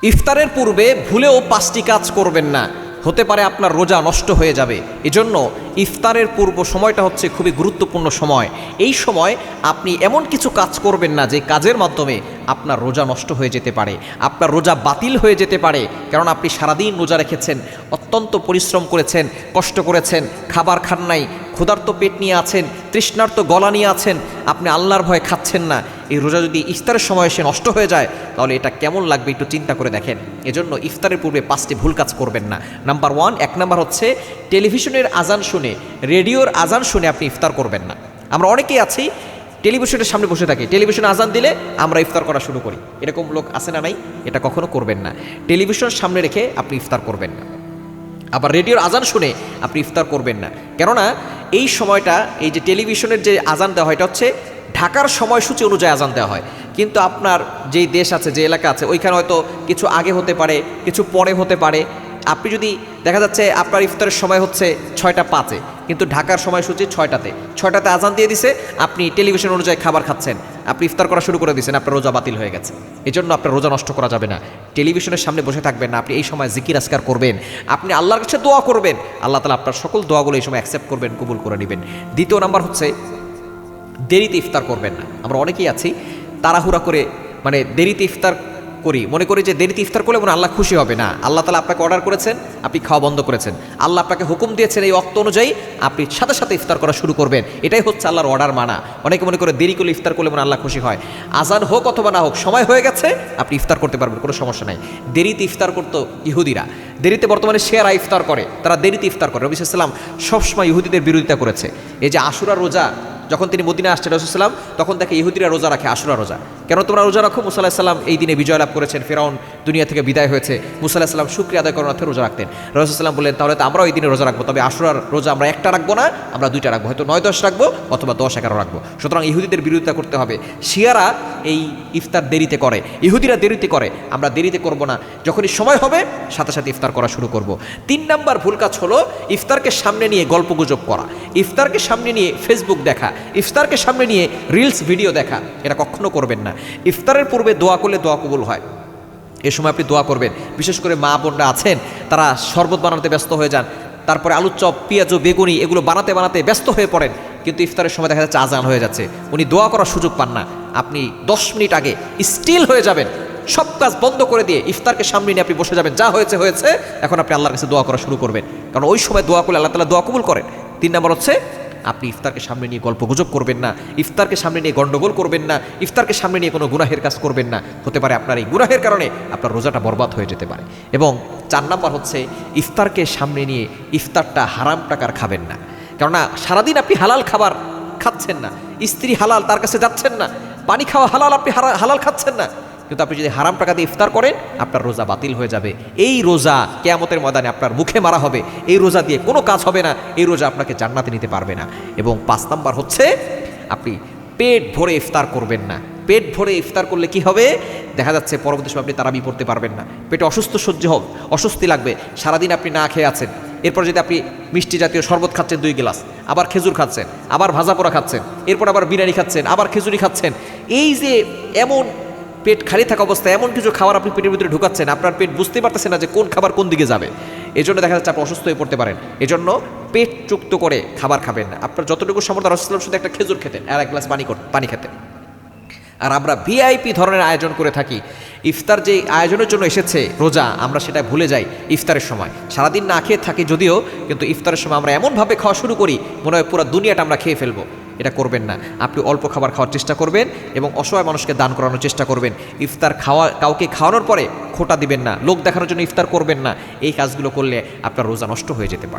ইফতারের পূর্বে ভুলেও 5টি কাজ করবেন না, হতে পারে আপনার রোজা নষ্ট হয়ে যাবে। এজন্য ইফতারের পূর্ব সময়টা হচ্ছে খুবই গুরুত্বপূর্ণ সময়। এই সময় আপনি এমন কিছু কাজ করবেন না যে কাজের মাধ্যমে আপনার রোজা নষ্ট হয়ে যেতে পারে, আপনার রোজা বাতিল হয়ে যেতে পারে। কারণ আপনি সারাদিন রোজা রেখেছেন, অত্যন্ত পরিশ্রম করেছেন, কষ্ট করেছেন, খাবার খান নাই, ক্ষুধার্ত পেট নিয়ে আছেন, তৃষ্ণার্ত গলা নিয়ে আছেন, আপনি আল্লাহর ভয়ে খাচ্ছেন না। এই রোজা যদি ইফতারের সময় এসে নষ্ট হয়ে যায় তাহলে এটা কেমন লাগবে একটু চিন্তা করে দেখেন। এজন্য ইফতারের পূর্বে 5টি ভুল কাজ করবেন না। নাম্বার 1, 1 নাম্বার হচ্ছে টেলিভিশনের আজান শুনে, রেডিওর আজান শুনে আপনি ইফতার করবেন না। আমরা অনেকেই আছি টেলিভিশনের সামনে বসে থাকি, টেলিভিশনে আজান দিলে আমরা ইফতার করা শুরু করি। এরকম লোক আছে না নাই? এটা কখনো করবেন না। টেলিভিশন সামনে রেখে আপনি ইফতার করবেন না। আবার রেডিওর আজান শুনে আপনি ইফতার করবেন না, কেননা এই সময়টা, এই যে টেলিভিশনের যে আজান দেওয়া হয় এটা হচ্ছে ঢাকার সময়সূচি অনুযায়ী আজান দেওয়া হয়। কিন্তু আপনার যেই দেশ আছে, যে এলাকা আছে, ওইখানে হয়তো কিছু আগে হতে পারে, কিছু পরে হতে পারে। আপনি যদি দেখা যাচ্ছে আপনার ইফতারের সময় হচ্ছে 6টা 5-এ, কিন্তু ঢাকার সময়সূচি 6টাতে আজান দিয়ে দিছে, আপনি টেলিভিশন অনুযায়ী খাবার খাচ্ছেন, আপনি ইফতার করা শুরু করে দিয়েছেন, আপনার রোজা বাতিল হয়ে গেছে। এই জন্য আপনার রোজা নষ্ট করা যাবে না। টেলিভিশনের সামনে বসে থাকবেন না, আপনি এই সময় জিকির আজকার করবেন, আপনি আল্লাহর কাছে দোয়া করবেন, আল্লাহ তাআলা আপনার সকল দোয়াগুলো এই সময় অ্যাকসেপ্ট করবেন, কবুল করে নেবেন। দ্বিতীয় নাম্বার হচ্ছে দেরিতে ইফতার করবেন না। আমরা অনেকেই আছি তাড়াহুড়া করে দেরিতে ইফতার করি, মনে করি যে দেরিতে ইফতার করলে মনে আল্লাহ খুশি হবে না। আল্লাহ তাআলা আপনাকে অর্ডার করেছেন, আপনি খাওয়া বন্ধ করেছেন, আল্লাহ আপনাকে হুকুম দিয়েছেন এই ওয়াক্ত অনুযায়ী আপনি সাথে সাথে ইফতার করা শুরু করবেন। এটাই হচ্ছে আল্লাহর অর্ডার মানা। অনেকে মনে করে দেরি করলে ইফতার করলে মনে আল্লাহ খুশি হয়। আজান হোক অথবা না হোক, সময় হয়ে গেছে, আপনি ইফতার করতে পারবেন, কোনো সমস্যা নাই। দেরিতে ইফতার করতো ইহুদিরা, দেরিতে বর্তমানে শিয়ারা ইফতার করে, তারা দেরিতে ইফতার করে। নবী সাল্লাল্লাহু আলাইহি ওয়াসাল্লাম সবসময় ইহুদিদের বিরোধিতা করেছে। এই যে আশুরা রোজা, যখন তিনি মদিনায় আসছেন রাসূলুল্লাহ সাল্লাল্লাহু আলাইহি ওয়াসাল্লাম, তখন দেখে ইহুদিরা রোজা রাখে, আশুরা রোজা। কেন তোমরা রোজা রাখো? মুসা আলাইহিস সালাম এই দিনে বিজয় লাভ করেছেন, ফিরআউন দুনিয়া থেকে বিদায় হয়েছে, মুসা আলাইহিস সালাম শুকরিয়া আদায় করার অর্থে রোজা রাখতেন। রাসূলুল্লাহ সাল্লাল্লাহু আলাইহি ওয়াসাল্লাম বললেন তাহলে তো আমরাও এই দিনে রোজা রাখবো, তবে আশুরার রোজা আমরা একটা রাখবো না, আমরা 2টা রাখবো, হয়তো 9-10 রাখবো অথবা 10-11 রাখবো। সুতরাং ইহুদিদের বিরোধিতা করতে হবে। শিয়ারা এই ইফতার দেরিতে করে, ইহুদিরা দেরিতে করে, আমরা দেরিতে করব না, যখনই সময় হবে সাথে সাথে ইফতার করা শুরু করব। 3 নাম্বার ভুল কাজ হলো ইফতারকে সামনে নিয়ে গল্পগুজব করা, ইফতারকে সামনে নিয়ে ফেসবুক দেখা, ইফতারকে সামনে নিয়ে রিলস ভিডিও দেখা। এটা কখনো করবেন না। ইফতারের পূর্বে দোয়া করলে দোয়া কবুল হয়। এ সময় আপনি দোয়া করবেন। বিশেষ করে মা বোনরা আছেন, তারা শরবত বানাতে ব্যস্ত হয়ে যান, তারপরে আলুর চপ, পেঁয়াজ, বেগুনি এগুলো বানাতে বানাতে ব্যস্ত হয়ে পড়েন, কিন্তু ইফতারের সময় দেখা যাচ্ছে আজান হয়ে যাচ্ছে, উনি দোয়া করার সুযোগ পান না। আপনি 10 মিনিট আগে স্টিল হয়ে যাবেন, সব কাজ বন্ধ করে দিয়ে ইফতারকে সামনে নিয়ে আপনি বসে যাবেন, যা হয়েছে হয়েছে, এখন আপনি আল্লাহর কাছে দোয়া করা শুরু করবেন, কারণ ওই সময় দোয়া করলে আল্লাহ তাআলা দোয়া কবুল করেন। 3 নম্বর হচ্ছে আপনি ইফতারকে সামনে নিয়ে গল্পগুজব করবেন না, ইফতারকে সামনে নিয়ে গন্ডগোল করবেন না, ইফতারকে সামনে নিয়ে কোনো গুনাহের কাজ করবেন না। হতে পারে আপনার এই গুনাহের কারণে আপনার রোজাটা বরবাদ হয়ে যেতে পারে। এবং 4 নাম্বার হচ্ছে ইফতারকে সামনে নিয়ে ইফতারটা হারাম টাকার খাবেন না। কেননা সারাদিন আপনি হালাল খাবার খাচ্ছেন না, স্ত্রী হালাল, তার কাছে যাচ্ছেন না, পানি খাওয়া হালাল, আপনি হালাল খাচ্ছেন না, কিন্তু আপনি যদি হারাম টাকা দিয়ে ইফতার করেন আপনার রোজা বাতিল হয়ে যাবে। এই রোজা কিয়ামতের ময়দানে আপনার মুখে মারা হবে, এই রোজা দিয়ে কোনো কাজ হবে না, এই রোজা আপনাকে জান্নাতে নিতে পারবে না। এবং 5 নাম্বার হচ্ছে আপনি পেট ভরে ইফতার করবেন না। পেট ভরে ইফতার করলে কি হবে? দেখা যাচ্ছে পরবর্তী সময় আপনি তারাবি পড়তে পারবেন না, পেটে অস্বস্তি লাগবে, সারাদিন আপনি না খেয়ে আছেন। এরপর যদি আপনি মিষ্টি জাতীয় শরবত খাচ্ছেন 2 গ্লাস, আবার খেজুর খাচ্ছেন, আবার ভাজা পোড়া খাচ্ছেন, এরপর আবার বিরিয়ানি খাচ্ছেন, আবার খেজুরি খাচ্ছেন, এই যে এমন পেট খালি থাকা অবস্থায় এমন কিছু খাবার আপনি পেটের ভিতরে ঢুকাচ্ছেন, আপনার পেট বুঝতে পারতেছে না যে কোন খাবার কোন দিকে যাবে। এই জন্য দেখা যাচ্ছে আপনি অসুস্থ হয়ে পড়তে পারেন। এজন্য পেট চুক্ত করে খাবার খাবেন না। আপনার যতটুকু সামর্থ্য, রাসূলুল্লাহ শুধু একটা খেজুর খেতেন আর 1 গ্লাস পানি খেতেন। আর আমরা ভিআইপি ধরনের আয়োজন করে থাকি। ইফতার যে আয়োজনের জন্য এসেছে রোজা, আমরা সেটা ভুলে যাই ইফতারের সময়। সারাদিন না খেয়ে থাকি যদিও, কিন্তু ইফতারের সময় আমরা এমনভাবে খাওয়া শুরু করি মনে হয় পুরো দুনিয়াটা আমরা খেয়ে ফেলবো। এটা করবেন না। আপনি অল্প খাবার খাওয়ার চেষ্টা করবেন এবং অসহায় মানুষকে দান করানোর চেষ্টা করবেন। ইফতার কাউকে খাওয়ানোর পরে খোটা দিবেন না, লোক দেখানোর জন্য ইফতার করবেন না। এই কাজগুলো করলে আপনার রোজা নষ্ট হয়ে যেতে পারে।